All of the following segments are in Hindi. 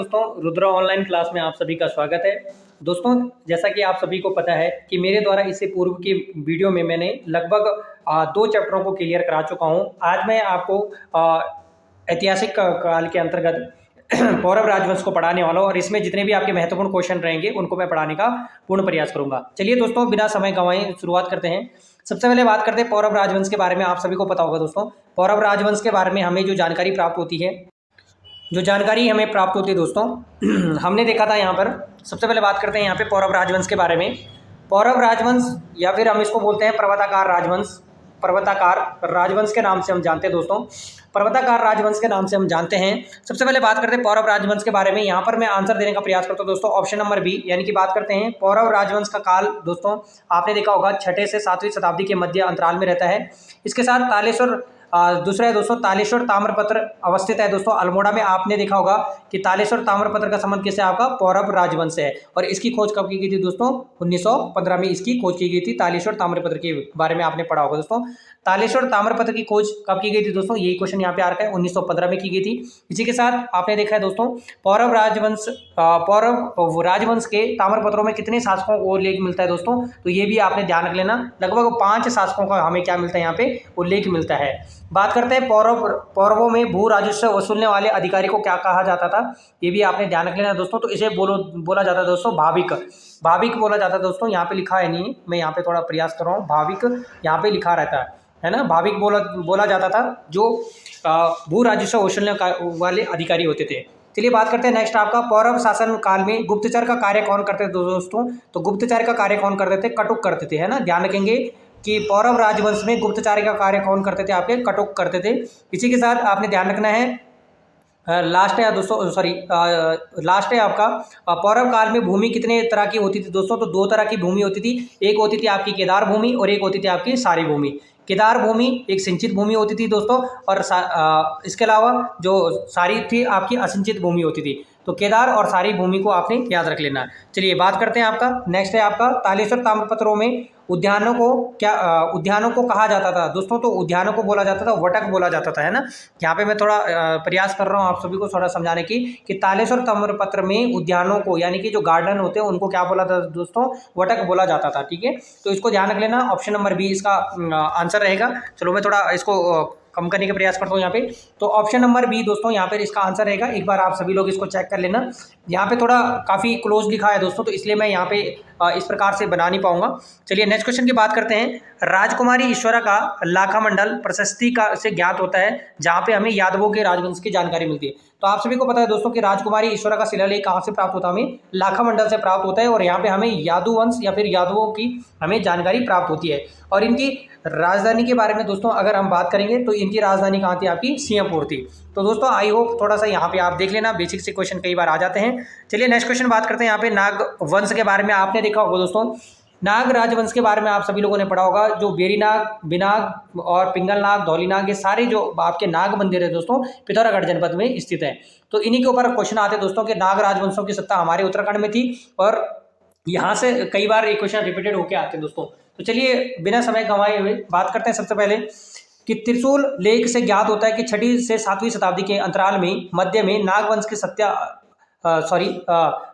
दोस्तों, रुद्रा ऑनलाइन क्लास में आप सभी का स्वागत है। दोस्तों, जैसा कि आप सभी को पता है कि मेरे द्वारा इससे पूर्व की वीडियो में मैंने लगभग 2 चैप्टरों को क्लियर करा चुका हूं। आज मैं आपको ऐतिहासिक काल के अंतर्गत पौरव राजवंश को पढ़ाने वाला हूं और इसमें जितने भी आपके महत्वपूर्ण क्वेश्चन रहेंगे उनको मैं पढ़ाने का पूर्ण प्रयास करूंगा। चलिए दोस्तों, बिना समय गंवाए शुरुआत करते हैं। सबसे पहले बात करते हैं पौरव राजवंश के बारे में। आप सभी को पता होगा दोस्तों, पौरव राजवंश के बारे में हमें जो जानकारी प्राप्त होती है दोस्तों हमने देखा था यहाँ पर। सबसे पहले बात करते हैं यहाँ पे पौरव राजवंश के बारे में। पौरव राजवंश या फिर हम इसको बोलते हैं पर्वताकार राजवंश, पर्वताकार राजवंश के नाम से हम जानते हैं दोस्तों, पर्वताकार राजवंश के नाम से हम जानते हैं। सबसे पहले बात करते हैं पौरव राजवंश के बारे में। यहाँ पर मैं आंसर देने का प्रयास करता हूँ दोस्तों, ऑप्शन नंबर बी, यानी कि बात करते हैं पौरव राजवंश का काल दोस्तों आपने देखा होगा 6वीं से 7वीं शताब्दी के मध्य अंतराल में रहता है। इसके साथ तालेश्वर दूसरा है दोस्तों, तालेश्वर ताम्रपत्र अवस्थित है दोस्तों अल्मोड़ा में। आपने देखा होगा कि तालेश्वर ताम्रपत्र का संबंध किससे, आपका पौरव राजवंश है। और इसकी खोज कब की गई थी दोस्तों, 1915 में इसकी खोज की गई थी। तालेश्वर ताम्रपत्र के बारे में आपने पढ़ा होगा दोस्तों। तालेश्वर ताम्रपत्र की खोज कब की गई थी दोस्तों, यही क्वेश्चन यहाँ पे आ रखा है, 1915 में की गई थी। इसी के साथ आपने देखा है दोस्तों पौरव राजवंश के ताम्रपत्रों में कितने शासकों को उल्लेख मिलता है दोस्तों, तो ये भी आपने ध्यान रख लेना। लगभग 5 शासकों का हमें क्या मिलता है, यहाँ पे उल्लेख मिलता है। बात करते हैं पौरवों में भू राजस्व वसूलने वाले अधिकारी को क्या कहा जाता था, ये भी आपने ध्यान रख लेना दोस्तों। तो इसे बोला जाता है दोस्तों भाविक, भाविक बोला जाता है दोस्तों। यहाँ पे लिखा है नहीं, मैं यहाँ पे थोड़ा प्रयास कर रहा हूँ, भाविक यहाँ पे लिखा रहता है ना। भाविक बोला जाता था जो भू राजस्व वसूलने वाले अधिकारी होते थे। चलिए बात करते हैं नेक्स्ट आपका पौरव शासन काल में गुप्तचर का कार्य कौन करते थे दोस्तों, तो गुप्तचर का कार्य कौन करते थे, कटुक करते थे, है ना। ध्यान रखेंगे कि पौरव राजवंश में गुप्तचर का कार्य कौन करते थे, आपके कटुक करते थे। इसी के साथ आपने ध्यान रखना है लास्ट है दोस्तों, लास्ट है आपका पौरव काल में भूमि कितने तरह की होती थी दोस्तों, तो 2 तरह की भूमि होती थी। एक होती थी आपकी केदार भूमि और एक होती थी आपकी सारी भूमि। केदार भूमि एक सिंचित भूमि होती थी दोस्तों, और इसके अलावा जो सारी थी आपकी असिंचित भूमि होती थी। तो केदार और सारी भूमि को आपने याद रख लेना है। चलिए बात करते हैं आपका नेक्स्ट है आपका तालेश्वर ताम्रपत्रों में उद्यानों को कहा जाता था दोस्तों, तो उद्यानों को बोला जाता था वटक बोला जाता था, है ना। यहाँ पे मैं थोड़ा प्रयास कर रहा हूँ आप सभी को थोड़ा समझाने की कि तालेश्वर ताम्रपत्र में उद्यानों को, यानी कि जो गार्डन होते हैं उनको क्या बोला था दोस्तों, वटक बोला जाता था। ठीक है, तो इसको ध्यान रख लेना, ऑप्शन नंबर बी इसका आंसर रहेगा। चलो मैं थोड़ा इसको कम करने का प्रयास करता हूँ यहाँ पे। तो ऑप्शन नंबर बी दोस्तों यहाँ पे इसका आंसर रहेगा। एक बार आप सभी लोग इसको चेक कर लेना। यहाँ पे थोड़ा काफ़ी क्लोज लिखा है दोस्तों, तो इसलिए मैं यहाँ पे इस प्रकार से बना नहीं पाऊंगा। चलिए नेक्स्ट क्वेश्चन की बात करते हैं। राजकुमारी ईश्वरा का लाखा मंडल प्रशस्ति का से ज्ञात होता है, जहाँ पे हमें यादवों के राजवंश की जानकारी मिलती है। तो आप सभी को पता है दोस्तों कि राजकुमारी ईश्वरा का शिलालेख कहाँ से प्राप्त होता है, हमें लाखा मंडल से प्राप्त होता है। और यहाँ पे हमें यादव वंश या फिर यादवों की हमें जानकारी प्राप्त होती है। और इनकी राजधानी के बारे में दोस्तों अगर हम बात करेंगे तो इनकी राजधानी कहाँ थी, आपकी सिंहपुर थी। तो दोस्तों आई होप थोड़ा सा यहाँ पे आप देख लेना, बेसिक से क्वेश्चन कई बार आ जाते हैं। चलिए नेक्स्ट क्वेश्चन बात करते हैं यहाँ पे नाग वंश के बारे में। आपने देखा होगा दोस्तों नाग राजवंश के बारे में आप सभी लोगों ने पढ़ा होगा। जो बेरीनाग, बिनाग और पिंगलनाग, धौलीनाग, ये सारे जो आपके नाग मंदिर है दोस्तों पिथौरागढ़ जनपद में स्थित है। तो इन्हीं के ऊपर क्वेश्चन आते हैं दोस्तों कि नाग राजवंशों की सत्ता हमारे उत्तराखंड में थी, और यहाँ से कई बार ये क्वेश्चन रिपीटेड होकर आते हैं दोस्तों। तो चलिए बिना समय गंवाए हुए बात करते हैं सबसे पहले कि त्रिशूल लेख से ज्ञात होता है कि 6वीं से 7वीं शताब्दी के अंतराल में मध्य में नागवंश की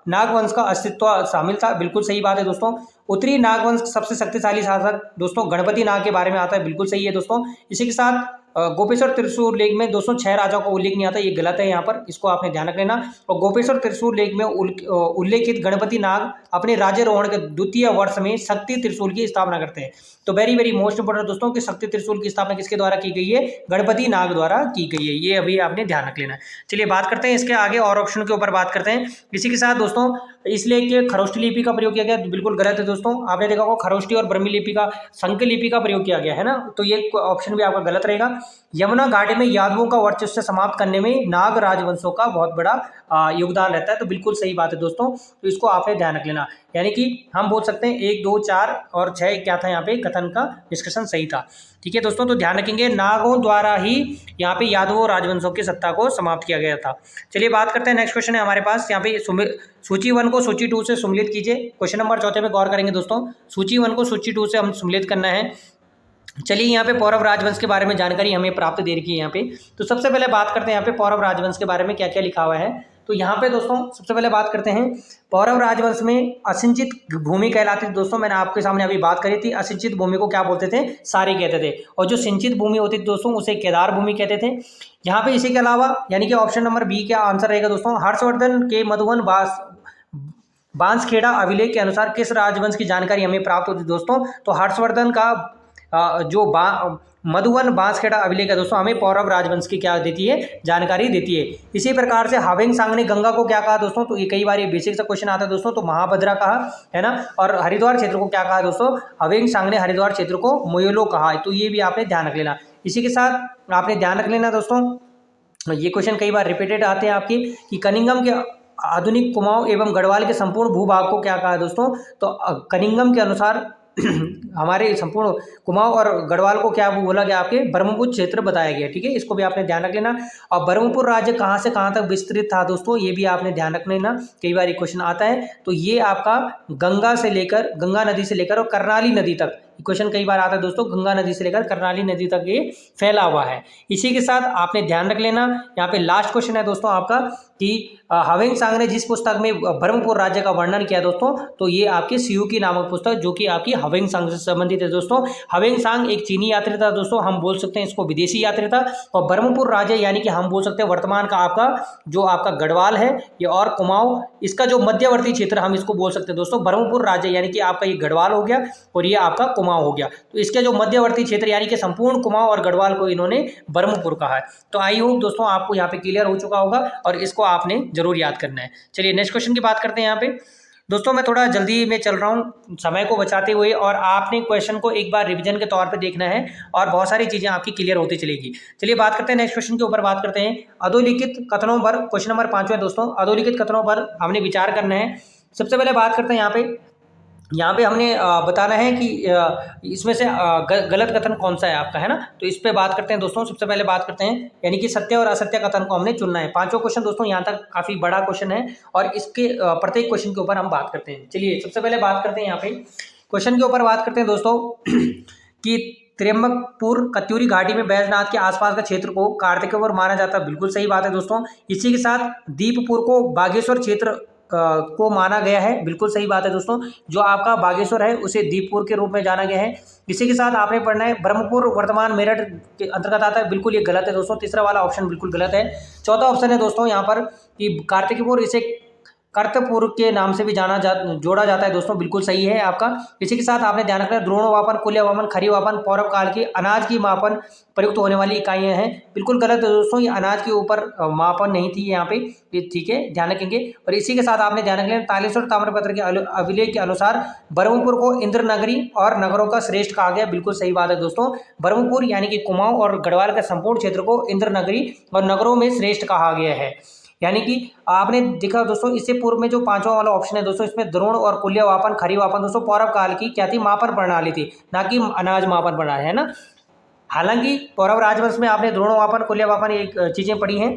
नागवंश का अस्तित्व शामिल था। बिल्कुल सही बात है दोस्तों। उत्तरी नागवंश सबसे शक्तिशाली शासक दोस्तों गणपति नाग के बारे में आता है, बिल्कुल सही है दोस्तों। इसी के साथ गोपेश्वर त्रिशूल लेख में दोस्तों 6 राजाओं का उल्लेख नहीं आता, ये गलत है यहाँ पर, इसको आपने ध्यान रख लेना। और गोपेश्वर त्रिशूल लेख में उल्लेखित गणपति नाग अपने राज्यारोहण के 2य वर्ष में शक्ति त्रिशूल की स्थापना करते हैं। तो वेरी मोस्ट इंपोर्टेंट दोस्तों कि शक्ति त्रिशूल की स्थापना किसके द्वारा की गई है, गणपति नाग द्वारा की गई है, ये अभी आपने ध्यान रख लेना है। चलिए बात करते हैं इसके आगे और ऑप्शन के ऊपर बात करते हैं। इसी के साथ दोस्तों इस लेख के खरोष्टी लिपि का प्रयोग किया गया, बिल्कुल गलत है दोस्तों। आपने देखा होगा खरोष्टी और ब्रह्मी लिपि का, संक लिपि का प्रयोग किया गया है ना, तो ये ऑप्शन भी आपका गलत रहेगा। यमुना घाटी में यादवों का वर्चस्व समाप्त करने में नाग राजवंशों का बहुत बड़ा योगदान रहता है, तो बिल्कुल सही बात है दोस्तों। तो इसको आपने ध्यान रख लेना, यानी कि हम बोल सकते हैं 1, 2, 4 और 6 क्या था यहाँ पे कथन का डिस्कशन सही था। ठीक है दोस्तों, तो ध्यान रखेंगे नागों द्वारा ही यहाँ पे यादवों राजवंशों की सत्ता को समाप्त किया गया था। चलिए बात करते हैं नेक्स्ट क्वेश्चन है हमारे पास यहाँ पे सूची 1 को सूची 2 से सम्मिलित कीजिए। क्वेश्चन नंबर 4 में गौर करेंगे दोस्तों, सूची 1 को सूची 2 से हम सम्मिलित करना है। चलिए यहाँ पे पौरव राजवंश के बारे में जानकारी हमें प्राप्त दे रखी है यहाँ पे। तो सबसे पहले बात करते हैं यहाँ पे पौरव राजवंश के बारे में क्या क्या लिखा हुआ है। तो यहाँ पे दोस्तों सबसे पहले बात करते हैं, पौरव राजवंश में असिंचित भूमि कहलाती थी दोस्तों, मैंने आपके सामने अभी बात करी थी। असिंचित भूमि को क्या बोलते थे, सारी कहते थे, और जो सिंचित भूमि होती थी दोस्तों उसे केदार भूमि कहते थे। यहाँ पे इसी के अलावा यानी कि ऑप्शन नंबर बी का आंसर रहेगा दोस्तों, हर्षवर्धन के मधुबन बांसखेड़ा अभिलेख के अनुसार किस राजवंश की जानकारी हमें प्राप्त होती है दोस्तों, तो हर्षवर्धन का जो मधुबन बांसखेड़ा अभिलेख है दोस्तों हमें पौरव राजवंश की क्या देती है, जानकारी देती है। इसी प्रकार से हावेंग सांग ने गंगा को क्या कहा दोस्तों, तो ये कई बार ये बेसिक सा क्वेश्चन आता है दोस्तों, तो महाभद्रा कहा है ना। और हरिद्वार क्षेत्र को क्या कहा दोस्तों, हावेंग सांग ने हरिद्वार क्षेत्र को मोयोलो कहा है, तो ये भी आपने ध्यान रख लेना। इसी के साथ आपने ध्यान रख लेना दोस्तों, ये क्वेश्चन कई बार रिपीटेड आते हैं आपकी, कि कनिंगम के आधुनिक कुमाऊं एवं गढ़वाल के संपूर्ण भूभाग को क्या कहा है दोस्तों, तो कनिंगम के अनुसार हमारे संपूर्ण कुमाऊं और गढ़वाल को क्या बोला गया, आपके ब्रह्मपुत्र क्षेत्र बताया गया। ठीक है, इसको भी आपने ध्यान रख लेना। और ब्रह्मपुर राज्य कहाँ से कहाँ तक विस्तृत था दोस्तों, ये भी आपने ध्यान रख लेना, कई बार ये क्वेश्चन आता है। तो ये आपका गंगा नदी से लेकर और करनाली नदी तक क्वेश्चन कई बार आता है दोस्तों, गंगा नदी से लेकर करनाली नदी तक ये फैला हुआ है। इसी के साथ आपने ध्यान रख लेना, यहाँ पे लास्ट क्वेश्चन है दोस्तों आपका, कि हावेंग सांग ने जिस पुस्तक में ब्रह्मपुर राज्य का वर्णन किया दोस्तों, तो ये आपकी सियूकी नामक पुस्तक, जो कि आपकी हावेंग सांग से संबंधित है दोस्तों। हावेंग सांग एक चीनी यात्री था दोस्तों, हम बोल सकते हैं इसको विदेशी यात्री था। और ब्रह्मपुर राज्य यानी कि हम बोल सकते हैं वर्तमान का आपका जो आपका गढ़वाल है ये, और कुमाऊं इसका जो मध्यवर्ती क्षेत्र हम इसको बोल सकते हैं दोस्तों। ब्रह्मपुर राज्य यानी कि आपका ये गढ़वाल हो गया और ये आपका कुमाऊं हो गया, तो इसके जो मध्यवर्ती क्षेत्र यानी कि संपूर्ण कुमाऊं और गढ़वाल को इन्होंने ब्रह्मपुर कहा है। तो आई होप दोस्तों आपको यहाँ पे क्लियर हो चुका होगा और इसको आपने जरूर याद करना है। चलिए नेक्स्ट क्वेश्चन की बात करते हैं। यहाँ पे दोस्तों मैं थोड़ा जल्दी में चल रहा हूँ समय को बचाते हुए, और आपने क्वेश्चन को एक बार रिवीजन के तौर पे देखना है और बहुत सारी चीज़ें आपकी क्लियर होती चलेगी। चलिए बात करते हैं नेक्स्ट क्वेश्चन के ऊपर, बात करते हैं अधोलिखित कथनों पर। क्वेश्चन नंबर 5 दोस्तों, अधोलिखित कथनों पर हमने विचार करना है। सबसे पहले बात करते हैं यहाँ पे हमने बताना है कि इसमें से गलत कथन कौन सा है आपका, है ना। तो इस पे बात करते हैं दोस्तों। सबसे पहले बात करते हैं यानी कि सत्य और असत्य कथन को हमने चुनना है। 5वां क्वेश्चन दोस्तों यहाँ तक काफ़ी बड़ा क्वेश्चन है और इसके प्रत्येक क्वेश्चन के ऊपर हम बात करते हैं। चलिए सबसे पहले बात करते हैं यहाँ पे क्वेश्चन के ऊपर बात करते हैं दोस्तों कि त्र्यंबकपुर कत्यूरी घाटी में बैजनाथ के आसपास का क्षेत्र को कार्तिकेय माना जाता है, बिल्कुल सही बात है दोस्तों। इसी के साथ दीपपुर को बागेश्वर क्षेत्र को माना गया है, बिल्कुल सही बात है दोस्तों। जो आपका बागेश्वर है उसे दीपपुर के रूप में जाना गया है। इसी के साथ आपने पढ़ना है ब्रह्मपुर वर्तमान मेरठ के अंतर्गत आता है, बिल्कुल ये गलत है दोस्तों, तीसरा वाला ऑप्शन बिल्कुल गलत है। चौथा ऑप्शन है दोस्तों यहाँ पर कि कार्तिकपुर इसे कर्तपुर के नाम से भी जोड़ा जाता है दोस्तों, बिल्कुल सही है आपका। इसी के साथ आपने ध्यान रखना है द्रोणोवापन, कुल्यवापन, खरीवापन पौरव काल की अनाज की मापन प्रयुक्त होने वाली इकाइयां हैं, बिल्कुल गलत है दोस्तों। ये अनाज के ऊपर मापन नहीं थी यहाँ पे, ये ठीक है, ध्यान रखेंगे। और इसी के साथ आपने ध्यान रखना तालेश्वर ताम्रपत्र के अभिलेख के अनुसार ब्रह्मपुर को इंद्र नगरी और नगरों का श्रेष्ठ कहा गया, बिल्कुल सही बात है दोस्तों। ब्रह्मपुर यानी कि कुमाऊं और गढ़वाल के संपूर्ण क्षेत्र को इंद्र नगरी और नगरों में श्रेष्ठ कहा गया है। यानी कि आपने देखा दोस्तों, इससे पूर्व में जो 5वां वाला ऑप्शन है दोस्तों, इसमें द्रोण और कुल्यवापन, खरीवापन दोस्तों पौरव काल की क्या थी, मापन प्रणाली थी, ना कि अनाज मापन प्रणाली, है ना। हालांकि पौरव राजवंश में आपने द्रोणवापन, कुल्यवापन एक चीज़ें पढ़ी हैं,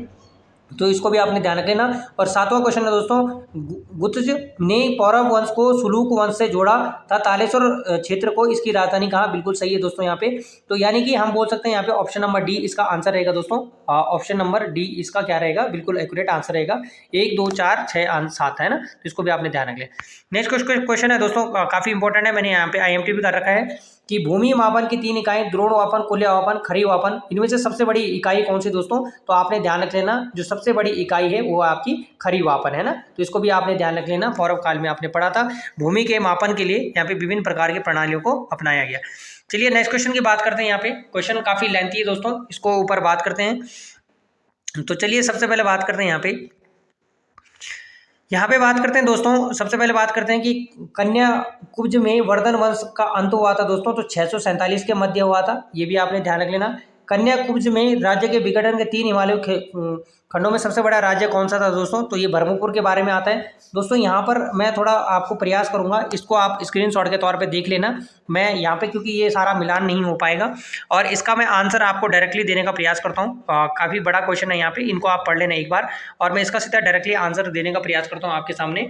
तो इसको भी आपने ध्यान रख लेना। और 7वां क्वेश्चन है दोस्तों, गुत्ज ने पौरव वंश को सुलूक वंश से जोड़ा था, तालेश्वर क्षेत्र को इसकी राजधानी कहा, बिल्कुल सही है दोस्तों यहाँ पे। तो यानी कि हम बोल सकते हैं यहाँ पे ऑप्शन नंबर डी इसका आंसर रहेगा दोस्तों। ऑप्शन नंबर डी इसका क्या रहेगा, बिल्कुल एक्यूरेट आंसर रहेगा। 1 2 4 6 7 है ना, तो इसको भी आपने ध्यान रख लिया। नेक्स्ट क्वेश्चन है दोस्तों, काफ़ी इंपॉर्टेंट है, मैंने यहाँ पे IMT भी कर रखा है कि भूमि मापन की 3 इकाई द्रोणवापन, कुल्यवापन, खरीवापन, इनमें से सबसे बड़ी इकाई कौन सी दोस्तों, तो आपने ध्यान रख लेना जो सबसे बड़ी इकाई है वो आपकी खरीवापन है ना। तो इसको भी आपने ध्यान रख लेना, पौरव काल में आपने पढ़ा था भूमि के मापन के लिए यहाँ पे विभिन्न प्रकार की प्रणालियों को अपनाया गया। चलिए नेक्स्ट क्वेश्चन की बात करते हैं। यहाँ पे क्वेश्चन काफ़ी लेंथी है दोस्तों, इसको ऊपर बात करते हैं। तो चलिए सबसे पहले बात करते हैं यहाँ पे बात करते हैं दोस्तों, सबसे पहले बात करते हैं कि कन्या कुब्ज में वर्धन वंश का अंत हुआ था दोस्तों, तो 647 के मध्य हुआ था, ये भी आपने ध्यान रख लेना। कन्या कुब्ज में राज्य के विघटन के 3 हिमालय खंडों में सबसे बड़ा राज्य कौन सा था दोस्तों, तो ये ब्रह्मपुर के बारे में आता है दोस्तों। यहाँ पर मैं थोड़ा आपको प्रयास करूँगा, इसको आप स्क्रीनशॉट के तौर पे देख लेना। मैं यहाँ पे क्योंकि ये सारा मिलान नहीं हो पाएगा और इसका मैं आंसर आपको डायरेक्टली देने का प्रयास करता हूँ। काफ़ी बड़ा क्वेश्चन है यहाँ पे, इनको आप पढ़ लेना एक बार और मैं इसका सीधा डायरेक्टली आंसर देने का प्रयास करता हूँ आपके सामने।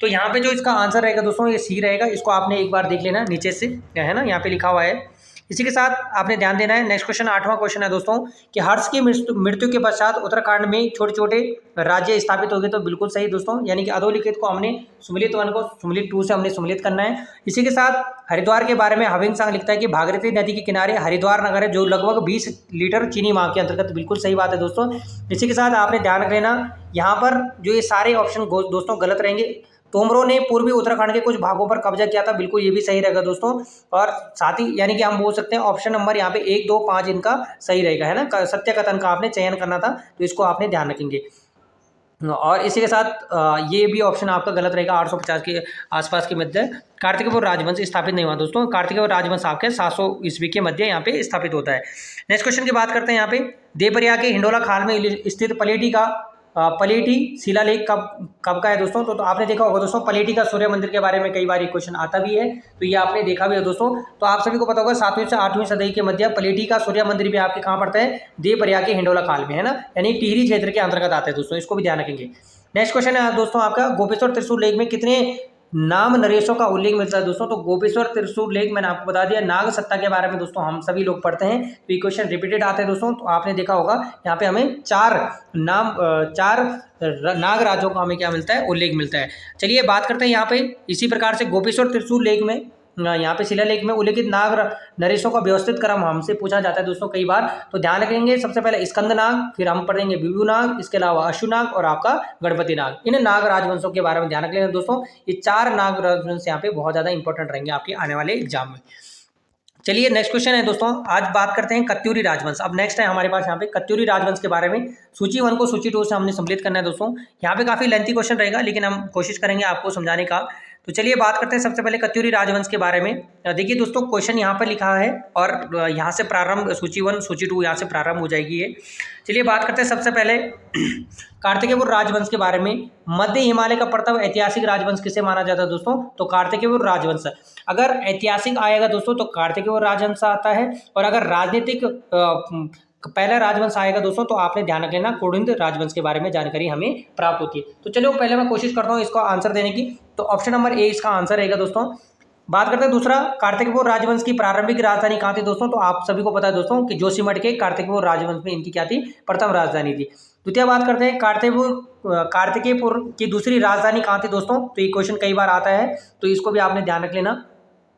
तो यहाँ पे जो इसका आंसर रहेगा दोस्तों ये सी रहेगा, इसको आपने एक बार देख लेना नीचे से, है ना, यहाँ पे लिखा हुआ है इसी के साथ आपने ध्यान देना है। नेक्स्ट क्वेश्चन 8वां क्वेश्चन है दोस्तों कि हर्ष की मृत्यु के पश्चात उत्तराखंड में छोटे छोटे राज्य स्थापित हो गए। तो बिल्कुल सही दोस्तों, यानी कि अधोलिखित को हमने सुमेलित 1 को सुमेलित 2 से हमने सुमेलित करना है। इसी के साथ हरिद्वार के बारे में हविंग सांग लिखता है कि भागीरथी नदी के किनारे हरिद्वार नगर है जो लगभग 20 लीटर चीनी माह के अंतर्गत। बिल्कुल सही बात है दोस्तों। इसी के साथ आपने ध्यान रख लेना, यहाँ पर जो ये सारे ऑप्शन दोस्तों गलत रहेंगे। तोमरों ने पूर्वी उत्तराखंड के कुछ भागों पर कब्जा किया था, बिल्कुल ये भी सही रहेगा दोस्तों। और साथ ही यानी कि हम बोल सकते हैं ऑप्शन नंबर यहाँ पे 1, 2, 5 इनका सही रहेगा, है ना। सत्य कथन का आपने चयन करना था, तो इसको आपने ध्यान रखेंगे। और इसी के साथ ये भी ऑप्शन आपका गलत रहेगा। 850 के आसपास के मध्य कार्तिकेय राजवंश स्थापित नहीं हुआ दोस्तों। कार्तिकेय राजवंश आपके 700 ईस्वी के मध्य यहाँ पे स्थापित होता है। नेक्स्ट क्वेश्चन की बात करते हैं। यहाँ पे देवरिया के हिंडोला खाल में स्थित पलेटी शिलालेख कब का है दोस्तों। तो आपने देखा होगा दोस्तों, पलेटी का सूर्य मंदिर के बारे में कई बार क्वेश्चन आता भी है, तो ये आपने देखा भी है दोस्तों। तो आप सभी को पता होगा 7वीं से 8वीं सदी के मध्य पलेटी का सूर्य मंदिर भी आपके कहाँ पड़ता है, देवरिया के हिंडोला खाल में, है ना, यानी टिहरी क्षेत्र के अंतर्गत आता है दोस्तों, इसको भी ध्यान रखेंगे। नेक्स्ट क्वेश्चन है दोस्तों आपका, गोपेश्वर त्रिशूल लेख में कितने नाम नरेशों का उल्लेख मिलता है दोस्तों। तो गोपेश्वर त्रिशूल लेख मैंने आपको बता दिया। नाग सत्ता के बारे में दोस्तों हम सभी लोग पढ़ते हैं, तो ये क्वेश्चन रिपीटेड आते हैं दोस्तों। तो आपने देखा होगा यहाँ पे हमें 4 नाग राज्यों का हमें क्या मिलता है, उल्लेख मिलता है। चलिए बात करते हैं यहाँ पे इसी प्रकार से गोपेश्वर त्रिशूल लेख में, यहाँ पे शिलालेख में उल्लेखित नाग नरेशों का व्यवस्थित क्रम हमसे पूछा जाता है दोस्तों कई बार। तो ध्यान रखेंगे, सबसे पहले स्कंद नाग, फिर हम पढ़ेंगे विभु नाग, इसके अलावा अश्व नाग और आपका गणपति नाग। इन नाग राजवंशों के बारे में ध्यान रख लेंगे दोस्तों। ये 4 नाग राजवंश यहाँ पे बहुत ज्यादा इंपॉर्टेंट रहेंगे आपके आने वाले एग्जाम में। चलिए नेक्स्ट क्वेश्चन है दोस्तों, आज बात करते हैं कत्यूरी राजवंश। अब नेक्स्ट है हमारे पास यहाँ पे कत्यूरी राजवंश के बारे में। सूची 1 को सूची 2 से हमने सम्मिलित करना है दोस्तों। यहाँ पे काफी लेंथी क्वेश्चन रहेगा, लेकिन हम कोशिश करेंगे आपको समझाने का। तो चलिए बात करते हैं सबसे पहले कत्यूरी राजवंश के बारे में। देखिए दोस्तों, क्वेश्चन यहाँ पर लिखा है और यहाँ से प्रारंभ सूची 1 सूची 2 यहाँ से प्रारंभ हो जाएगी ये। चलिए बात करते हैं सबसे पहले कार्तिकेयपुर राजवंश के बारे में। मध्य हिमालय का प्रथम ऐतिहासिक राजवंश किसे माना जाता है दोस्तों। तो कार्तिकेयपुर राजवंश। अगर ऐतिहासिक आएगा दोस्तों तो कार्तिकेयपुर राजवंश आता है, और अगर राजनीतिक पहला राजवंश आएगा दोस्तों तो आपने ध्यान रख लेना कुड़िंद राजवंश के बारे में जानकारी हमें प्राप्त होती है। तो चलो पहले मैं कोशिश करता हूँ इसका आंसर देने की। तो ऑप्शन नंबर ए इसका आंसर रहेगा दोस्तों। बात करते हैं दूसरा, कार्तिकेयपुर राजवंश की प्रारंभिक राजधानी कहाँ थी दोस्तों। तो आप सभी को पता है दोस्तों कि जोशीमठ के कार्तिकेयपुर राजवंश में इनकी क्या थी, प्रथम राजधानी थी। द्वितीय बात करते हैं कार्तिकेयपुर की दूसरी राजधानी कहाँ थी दोस्तों। तो ये क्वेश्चन कई बार आता है, तो इसको भी आपने ध्यान रख लेना।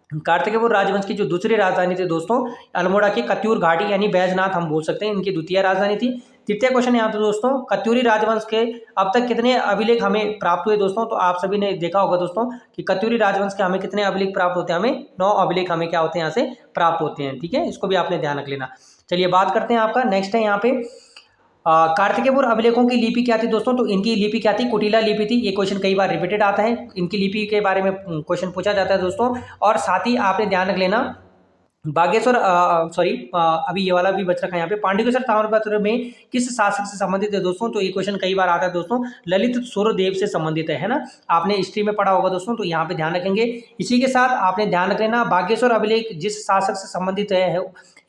कार्तिकेयपुर राजवंश की जो दूसरी राजधानी थी दोस्तों, अल्मोड़ा की कत्यूर घाटी यानी बैजनाथ हम बोल सकते हैं, इनकी द्वितीय राजधानी थी। तृतीय क्वेश्चन यहाँ पे दोस्तों, कत्यूरी राजवंश के अब तक कितने अभिलेख हमें प्राप्त हुए दोस्तों। तो आप सभी ने देखा होगा दोस्तों कि कत्यूरी राजवंश के हमें कितने अभिलेख प्राप्त होते हैं, हमें 9 अभिलेख हमें क्या होते हैं यहाँ से प्राप्त होते हैं, ठीक है, इसको भी आपने ध्यान रख लेना। चलिए बात करते हैं आपका नेक्स्ट है यहाँ पे कार्तिकेयपुर अभिलेखों की लिपि क्या थी दोस्तों। तो इनकी लिपि क्या थी, कुटिला लिपि थी। ये क्वेश्चन कई बार रिपीटेड आता है, इनकी लिपि के बारे में क्वेश्चन पूछा जाता है दोस्तों। और साथ ही आपने ध्यान रख लेना बागेश्वर अभी ये वाला भी बच रखा है यहाँ पे, पांडुकेश्वर ताम्रपत्र में किस शासक से संबंधित है दोस्तों। तो ये क्वेश्चन कई बार आता है दोस्तों, ललित सूर्यदेव से संबंधित है ना, आपने हिस्ट्री में पढ़ा होगा दोस्तों, तो यहाँ पे ध्यान रखेंगे। इसी के साथ आपने ध्यान रख लेना बागेश्वर अभिलेख जिस शासक से संबंधित है,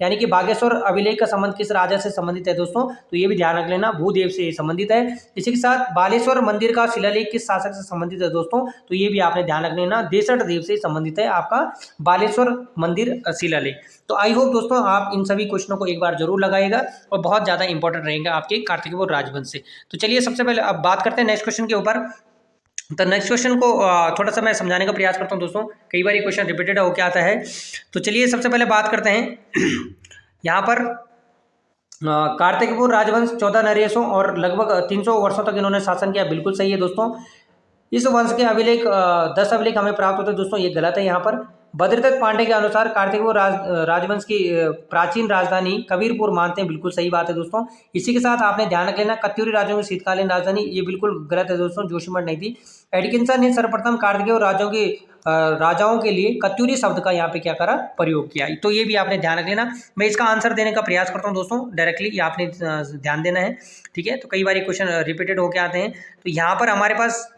यानी कि बागेश्वर अभिलेख का संबंध किस राजा से संबंधित है दोस्तों। तो ये भी ध्यान रख लेना, भूदेव से संबंधित है। इसी के साथ बालेश्वर मंदिर का शिलालेख किस शासक से संबंधित है दोस्तों। तो ये भी आपने ध्यान रख लेना, देसठ देव से संबंधित है आपका बालेश्वर मंदिर शिलालेख। तो आई होप दोस्तों आप इन सभी क्वेश्चनों को एक बार जरूर लगाइएगा और बहुत ज़्यादा इंपॉर्टेंट रहेगा आपके कार्तिकेयपुर राजवंश से। तो चलिए सबसे पहले अब बात करते हैं नेक्स्ट क्वेश्चन के ऊपर। तो नेक्स्ट क्वेश्चन को थोड़ा सा मैं समझाने का प्रयास करता हूँ दोस्तों, कई बार ये क्वेश्चन रिपीटेड होकर आता है। तो चलिए सबसे पहले बात करते हैं यहाँ पर कार्तिकेयपुर राजवंश 14 नरेशों और लगभग 300 वर्षों तक इन्होंने शासन किया, बिल्कुल सही है दोस्तों। इस वंश के अभिलेख 10 अभिलेख हमें प्राप्त होते हैं दोस्तों, ये गलत है। यहाँ पर भद्रदत्त पांडे के अनुसार कार्तिकेयपुर राजवंश की प्राचीन राजधानी कबीरपुर मानते हैं, बिल्कुल सही बात है दोस्तों। इसी के साथ आपने ध्यान रख लेना कत्यूरी राज्यों की शीतकालीन राजधानी, ये बिल्कुल गलत है दोस्तों, जोशीमठ नहीं थी। एडिकिंसन ने सर्वप्रथम कार्तिकेय राजाओं के लिए कत्यूरी शब्द का यहाँ पे क्या करा, प्रयोग किया। तो ये भी आपने ध्यान रख लेना। मैं इसका आंसर देने का प्रयास करता हूँ दोस्तों डायरेक्टली, ये आपने ध्यान देना है, ठीक है। तो कई बार ये क्वेश्चन रिपीटेड होके आते हैं। तो यहाँ पर हमारे पास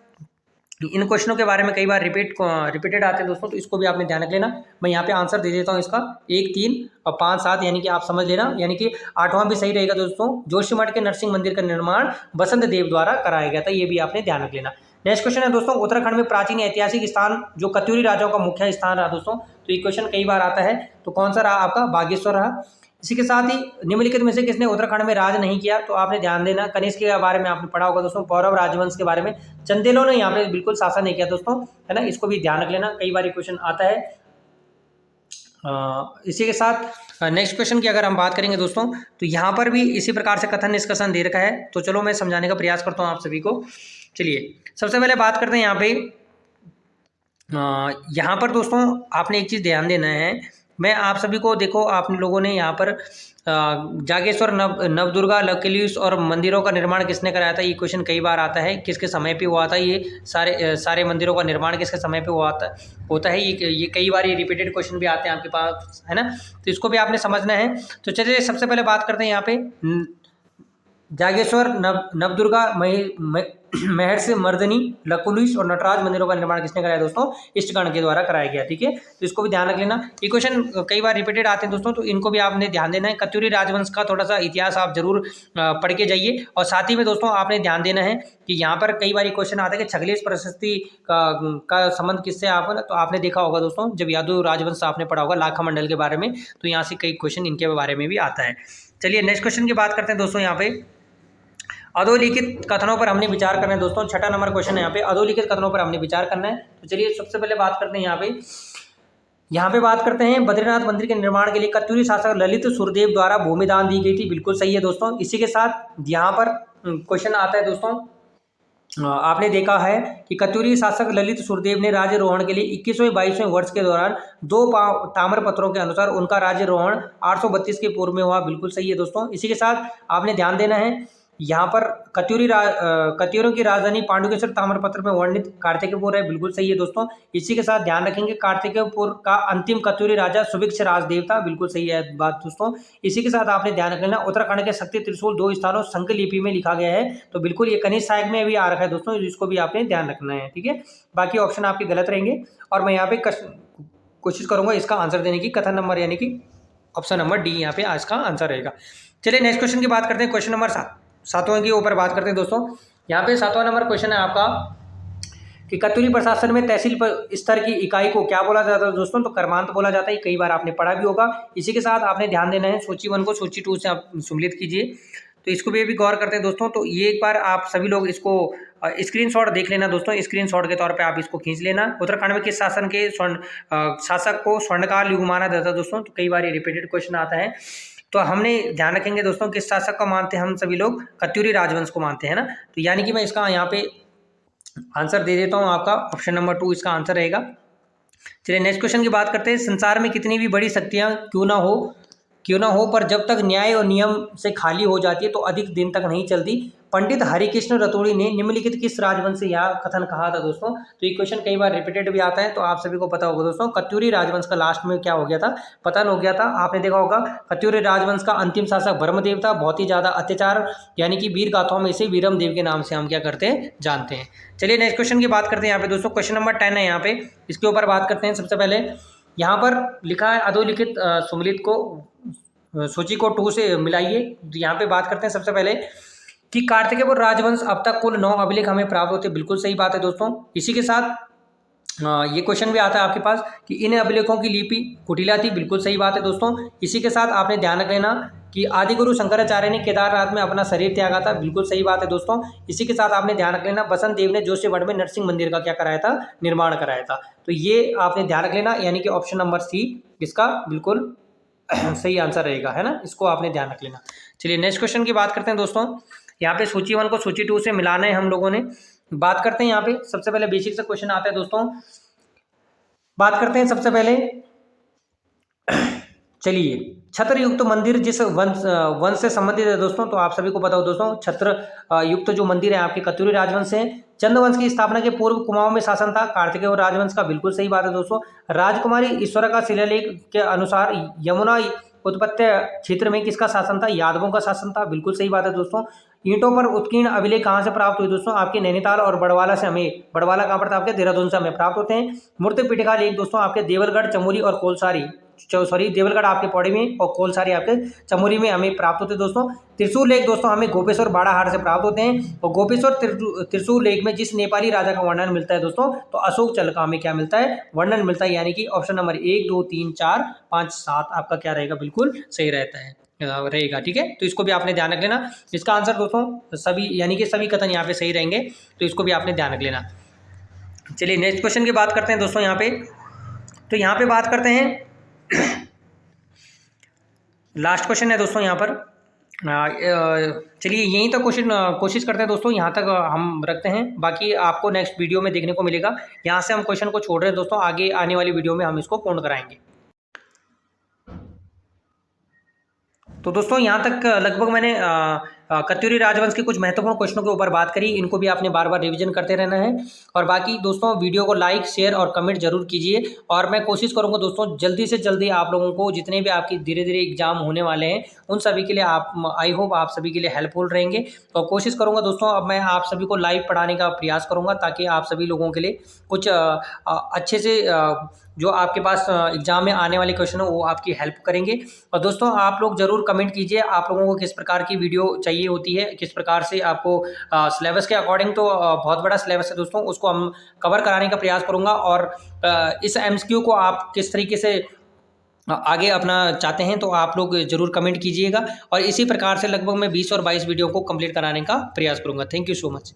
इन क्वेश्चनों के बारे में कई बार रिपीटेड आते हैं दोस्तों, तो इसको भी आपने ध्यान रख लेना। मैं यहाँ पे आंसर दे देता हूँ इसका 1, 3 और 5, 7, यानी कि आप समझ लेना, यानी कि 8वां भी सही रहेगा दोस्तों। जोशीमठ के नरसिंह मंदिर का निर्माण बसंत देव द्वारा कराया गया था, ये भी आपने ध्यान रख लेना। नेक्स्ट क्वेश्चन है दोस्तों, उत्तराखंड में प्राचीन ऐतिहासिक स्थान जो कत्यूरी राजाओं का मुख्य स्थान रहा दोस्तों, तो ये क्वेश्चन कई बार आता है, तो कौन सा रहा आपका? बागेश्वर रहा। इसी के साथ ही निम्नलिखित में से किसने उत्तराखंड में राज नहीं किया, तो आपने ध्यान देना, कनिष्क के बारे में आपने पढ़ा होगा दोस्तों, पौरव राजवंश के बारे में। चंदेलों ने यहाँ पे बिल्कुल शासन नहीं किया दोस्तों, है ना, इसको भी ध्यान रख लेना, कई बार क्वेश्चन आता है। इसी के साथ नेक्स्ट क्वेश्चन की अगर हम बात करेंगे दोस्तों, तो यहाँ पर भी इसी प्रकार से कथन निष्कर्षण दे रखा है, तो चलो मैं समझाने का प्रयास करता हूँ आप सभी को। चलिए सबसे पहले बात करते हैं यहाँ पर दोस्तों आपने एक चीज़ ध्यान देना है, मैं आप सभी को देखो, आप लोगों ने यहाँ पर जागेश्वर नवदुर्गा लकिलीस और मंदिरों का निर्माण किसने कराया था, ये क्वेश्चन कई बार आता है, किसके समय पे हुआ था, ये सारे मंदिरों का निर्माण किसके समय पे हुआ होता है, ये कई बार ये रिपीटेड क्वेश्चन भी आते हैं आपके पास, है ना, तो इसको भी आपने समझना है। तो चलिए सबसे पहले बात करते हैं यहाँ पे जागेश्वर नवदुर्गा महर्षि मर्दनी लकुलिस और नटराज मंदिरों का निर्माण किसने कराया दोस्तों? इष्टगण के द्वारा कराया गया, ठीक है, तो इसको भी ध्यान रख लेना। ये क्वेश्चन कई बार रिपीटेड आते हैं दोस्तों, तो इनको भी आपने ध्यान देना है। कत्यूरी राजवंश का थोड़ा सा इतिहास आप जरूर पढ़ के जाइए, और साथ ही में दोस्तों आपने ध्यान देना है कि यहाँ पर कई बार क्वेश्चन आता है कि छगलेश प्रशस्ति का संबंध किससे आप, तो आपने देखा होगा दोस्तों, जब यादव राजवंश आपने पढ़ा होगा लाखा मंडल के बारे में, तो यहाँ से कई क्वेश्चन इनके बारे में भी आता है। चलिए नेक्स्ट क्वेश्चन की बात करते हैं दोस्तों। यहाँ पे अधोलिखित कथनों पर हमने विचार करना है दोस्तों, 6 नंबर क्वेश्चन है यहाँ पे, अधोलिखित कथनों पर हमने विचार करना है। तो चलिए सबसे पहले बात करते हैं यहाँ पे बात करते हैं बद्रीनाथ मंदिर के निर्माण के लिए कत्यूरी शासक ललित सुरदेव द्वारा भूमि दान दी गई थी, बिल्कुल सही है दोस्तों। इसी के साथ यहाँ पर क्वेश्चन आता है दोस्तों, आपने देखा है कि कत्यूरी शासक ललित सुरदेव ने राज्यरोहण के लिए 21वें-22वें वर्ष के दौरान 2 ताम्र पत्रों के अनुसार उनका राज्यरोहण 832 के पूर्व में हुआ, बिल्कुल सही है दोस्तों। इसी के साथ आपने ध्यान देना है, यहाँ पर कत्यूरों की राजधानी पांडुकेश्वर ताम्रपत्र में वर्णित कार्तिकेयपुर है, बिल्कुल सही है दोस्तों। इसी के साथ ध्यान रखेंगे कार्तिकेयपुर का अंतिम कत्यूरी राजा सुभिक्ष राजदेव था, बिल्कुल सही है बात दोस्तों। इसी के साथ आपने ध्यान रखना उत्तराखंड के शक्ति त्रिशूल 2 स्थानों संक लिपि में लिखा गया है, तो बिल्कुल ये कनिष्क साहिब में भी आ रखा है दोस्तों, इसको भी आपने ध्यान रखना है, ठीक है। बाकी ऑप्शन आपके गलत रहेंगे, और मैं यहाँ पे कोशिश करूंगा इसका आंसर देने की, कथन नंबर यानी कि ऑप्शन नंबर डी यहाँ पे आज का आंसर रहेगा। चलिए नेक्स्ट क्वेश्चन की बात करते हैं, क्वेश्चन नंबर 7वां के ऊपर बात करते हैं दोस्तों। यहाँ पे 7वां नंबर क्वेश्चन है आपका कि कत्यूरी प्रशासन में तहसील स्तर की इकाई को क्या बोला जाता है दोस्तों? तो कर्मांत बोला जाता है, कई बार आपने पढ़ा भी होगा। इसी के साथ आपने ध्यान देना है, सूची 1 को सूची 2 से आप सम्मिलित कीजिए, तो इसको भी गौर करते हैं दोस्तों। तो ये एक बार आप सभी लोग इसको स्क्रीनशॉट देख लेना दोस्तों, स्क्रीनशॉट के तौर पे आप इसको खींच लेना। उत्तराखंड में किस शासन के शासक को स्वर्णकाल युग माना जाता है दोस्तों? तो कई बार ये रिपीटेड क्वेश्चन आता है, तो हमने ध्यान रखेंगे दोस्तों किस शासक को मानते हैं हम सभी लोग? कत्यूरी राजवंश को मानते हैं ना, तो यानी कि मैं इसका यहाँ पे आंसर दे देता हूँ, आपका ऑप्शन नंबर 2 इसका आंसर रहेगा। चलिए नेक्स्ट क्वेश्चन की बात करते हैं। संसार में कितनी भी बड़ी शक्तियाँ क्यों ना हो पर जब तक न्याय और नियम से खाली हो जाती है तो अधिक दिन तक नहीं चलती। पंडित हरिकृष्ण रतोड़ी ने निम्नलिखित किस राजवंश से यह कथन कहा था दोस्तों? तो ये क्वेश्चन कई बार रिपीटेड भी आता है, तो आप सभी को पता होगा दोस्तों, कत्यूरी राजवंश का लास्ट में क्या हो गया था? पतन हो गया था। आपने देखा होगा कत्यूरी राजवंश का अंतिम शासक ब्रह्मदेव था, बहुत ही ज्यादा अत्याचार यानी कि वीर गाथाओं में से वीरम देव के नाम से हम क्या करते हैं, जानते हैं। चलिए नेक्स्ट क्वेश्चन की बात करते हैं यहाँ पे दोस्तों, क्वेश्चन नंबर 10 है यहाँ पे, इसके ऊपर बात करते हैं। सबसे पहले यहाँ पर लिखा है अधोलिखित सुमिलित को सूची को 2 से मिलाइए। यहाँ पे बात करते हैं सबसे पहले कि कार्तिकेयपुर राजवंश अब तक कुल 9 अभिलेख हमें प्राप्त होते हैं, बिल्कुल सही बात है दोस्तों। इसी के साथ ये क्वेश्चन भी आता है आपके पास कि इन अभिलेखों की लिपि कुटिला थी, बिल्कुल सही बात है दोस्तों। इसी के साथ आपने ध्यान रख लेना कि आदिगुरु शंकराचार्य ने केदारनाथ में अपना शरीर त्यागा था, बिल्कुल सही बात है दोस्तों। इसी के साथ आपने ध्यान रख लेना बसंत देव ने जोशीमठ में नरसिंह मंदिर का क्या कराया था, निर्माण कराया था, तो ये आपने ध्यान रख लेना, यानी कि ऑप्शन नंबर सी इसका बिल्कुल सही आंसर रहेगा, है ना, इसको आपने ध्यान रख लेना। चलिए नेक्स्ट क्वेश्चन की बात करते हैं दोस्तों। यहाँ पे सूची 1 को सूची 2 से मिलाना है हम लोगों ने। बात करते हैं यहाँ पे सबसे पहले बेसिक से क्वेश्चन आता है दोस्तों। बात करते हैं सबसे पहले, चलिए छत्र युक्त मंदिर जिस वंश से संबंधित है दोस्तों? तो आप सभी को पता हो दोस्तों, छत्र युक्त जो मंदिर है आपके कत्यूरी राजवंश से। चंद्रवंश की स्थापना के पूर्व कुमाऊं में शासन था, कार्तिकेय राजवंश का, बिल्कुल सही बात है दोस्तों। राजकुमारी ईश्वरा का शिलालेख के अनुसार यमुना उत्पत्ति क्षेत्र में किसका शासन था? यादवों का शासन था, बिल्कुल सही बात है दोस्तों। ईंटों पर उत्कीर्ण अभिलेख कहाँ से प्राप्त हुए दोस्तों? आपके नैनीताल और बड़वाला से हमें, बड़वाला कहाँ पड़ता है आपके? देहरादून से हमें प्राप्त होते हैं। मूर्ति पिटिका लेख दोस्तों आपके देवलगढ़, चमोली और कोलसारी, सॉरी देवलगढ़ आपके पौड़ी में और कोलसारी आपके चमोली में हमें प्राप्त होते हैं दोस्तों। त्रिशूल लेख दोस्तों हमें गोपेश्वर बाड़ाहाट से प्राप्त होते हैं। और गोपेश्वर त्रिशूल लेख में जिस नेपाली राजा का वर्णन मिलता है दोस्तों, तो अशोक चल का हमें क्या मिलता है? वर्णन मिलता है। यानी कि ऑप्शन नंबर 1, 2, 3, 4, 5, 7 आपका क्या रहेगा? बिल्कुल सही रहता है रहेगा। ठीक है, तो इसको भी आपने ध्यान रख लेना। इसका आंसर दोस्तों सभी, यानी कि सभी कथन यहाँ पे सही रहेंगे, तो इसको भी आपने ध्यान रख लेना। चलिए नेक्स्ट क्वेश्चन की बात करते हैं दोस्तों यहाँ पे। तो यहाँ पे बात करते हैं लास्ट क्वेश्चन है दोस्तों यहाँ पर। चलिए यहीं तक क्वेश्चन कोशिश करते हैं दोस्तों, यहाँ तक हम रखते हैं, बाकी आपको नेक्स्ट वीडियो में देखने को मिलेगा। यहाँ से हम क्वेश्चन को छोड़ रहे हैं दोस्तों, आगे आने वाली वीडियो में हम इसको पूर्ण कराएंगे। तो दोस्तों यहाँ तक लगभग मैंने कत्यूरी राजवंश के कुछ महत्वपूर्ण क्वेश्चनों के ऊपर बात करी। इनको भी आपने बार बार रिवीजन करते रहना है। और बाकी दोस्तों वीडियो को लाइक, शेयर और कमेंट जरूर कीजिए। और मैं कोशिश करूँगा दोस्तों जल्दी से जल्दी आप लोगों को जितने भी आपकी धीरे धीरे एग्जाम होने वाले हैं उन सभी के लिए आई होप आप सभी के लिए हेल्पफुल रहेंगे। तो कोशिश करूँगा दोस्तों अब मैं आप सभी को लाइव पढ़ाने का प्रयास करूँगा, ताकि आप सभी लोगों के लिए कुछ अच्छे से जो आपके पास एग्जाम में आने वाले क्वेश्चन हो वो आपकी हेल्प करेंगे। और दोस्तों आप लोग जरूर कमेंट कीजिए आप लोगों को किस प्रकार की वीडियो चाहिए होती है, किस प्रकार से आपको सिलेबस के अकॉर्डिंग, तो बहुत बड़ा सिलेबस है दोस्तों, उसको हम कवर कराने का प्रयास करूँगा। और इस एमसीक्यू को आप किस तरीके से आगे अपना चाहते हैं तो आप लोग जरूर कमेंट कीजिएगा। और इसी प्रकार से लगभग मैं 20 और 22 वीडियो को कंप्लीट कराने का प्रयास करूँगा। Thank you so much.